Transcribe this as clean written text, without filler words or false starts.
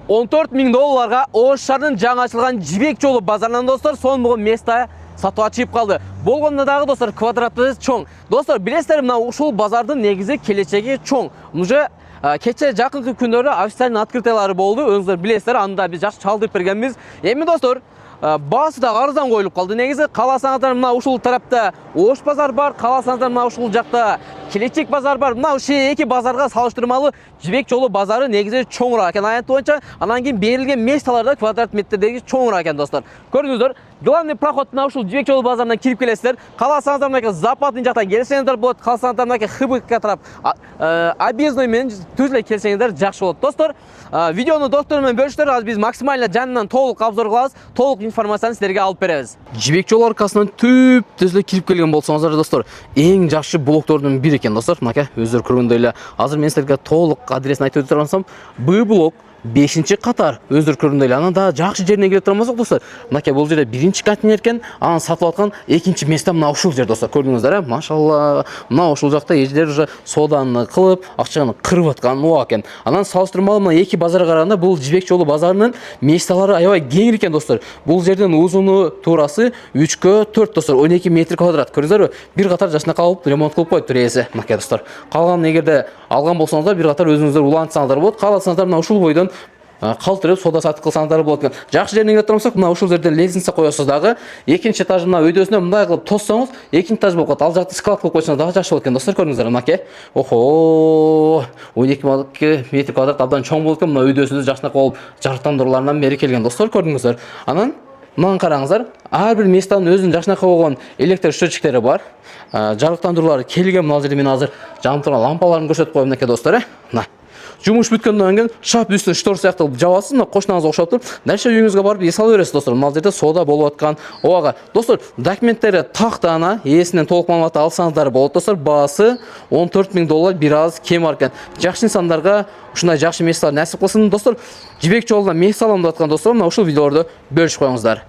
$14.000 Ош шаарынын жаңы ачылган Жибек жолу базарынан достор сонмугун места сатууга чыгып калды. Болгондо дагы достор квадраты чоң. Достор, билесиздер, мына ушул базардын негизи келечеги чоң. Уже кече жакынкы күндөрү официальный открытиялары болду. Өзүңүздөр билесиздер, анда биз жакшы чалдырып бергенбиз. Эми достор, баасы да арзан коюлуп калды. Негизи кааласаңыздар мына ушул тарапта Ош базар бар, кааласаңыздар мына ушул жакта Келечек базар бар. Мына ушул эки базарга салыштырмалуу Жибек жолу базары негизи чоңураак экен. Аянт боюнча анан кийин берилген месталарда квадрат метрдеги чоңураак экен достор. Көрдүңүздөр, главный проход мына ушул Жибек жолу базарынан кирип келесиздер. Кааласаңыздар мына Западный жактан келсеңиздер болот, кааласаңыздар мына ХБК тарап объездной менен түз эле келсеңиздер жакшы болот. Достор, видеону достор менен бөлүшүңүздөр. Азыр биз максимально жанынан толук обзор кылабыз, толук информацияны силерге алып беребиз. Жибек жолу аркасынан түз эле кирип келген болсоңуздар достор, эң жакшы блоктордун бири экен достор. Мына өздөрү көргөндөй эле. Азыр мен силерге толук адресин айтып өтүп Б блок 5-катар өздөрү көргөндөй эле. Анан да жакшы жерине келип турмасак достор, мынакей бул жерде 1-катин экен, анан сатылып аткан 2-чи место мына ушул жер достор. Көрдүңүздөр, машалла. Мына ушул жакта эждер уже соданы кылып, акчаны кырып аткан убак экен. Анан салыштырмалуу мына эки базарга караганда бул Жибек жолу базарынын месталары аябай кең экен достор. Бул жердин узуну туурасы 3-4 достор, 12 метр квадрат. Көрдүңүздөр, бир катар жашына калып ремонт кылып коюптур ээси. Мынакей достор. Калган эгерде алган болсоңуздар бир катар өзүңүздөр улантсаңыздар болот. Кааласаңыздар мына ушул бойдон калтырып сода сатып кылсаңдар болот экен. Жакшы жерине келип турсак, мына ушул жерден лестница коесуз дагы. Экинчи этажын мына өйдөсүнө мындай кылып тоссоңуз, экинчи этаж болуп калат. Ал жакты склад кылып койсоңуз дагы жакшы болот экен достор. Көрдүңүздөр, мынакей. Охо, 12 метр квадрат абдан чоң болот экен. Мына өйдөсүндө жакшынакай болуп жарыктандырууларынан бери келген достор. Көрдүңүздөр. Анан мындан караңыздар, ар бир местанын өзүнүн жакшынакай болгон электр счетчиктери бар. Жарыктандыруулары келген. Мына жерде мен азыр жанып турган лампаларын көрсөтүп коем мынакей достор. Мына жумуш бүткөндөн кийин шап үстүнө штор сыяктуу жабасыз, мына кошунаңызга окшоп туруп, дальше үйүңүзгө барып эс ала бересиз достор. Мына жерде сода болуп аткан. Ого, достор, документтери тактана, ээсинен толук маалымат алсаңыздар болот достор. Баасы $14.000, бир аз кем бар экен. Жакшы инсандарга ушундай жакшы месталар насип кылсын достор. Жибек жолуна место алам деп аткан достор, мына ушул видеолорду бөлүшүп коюңуздар.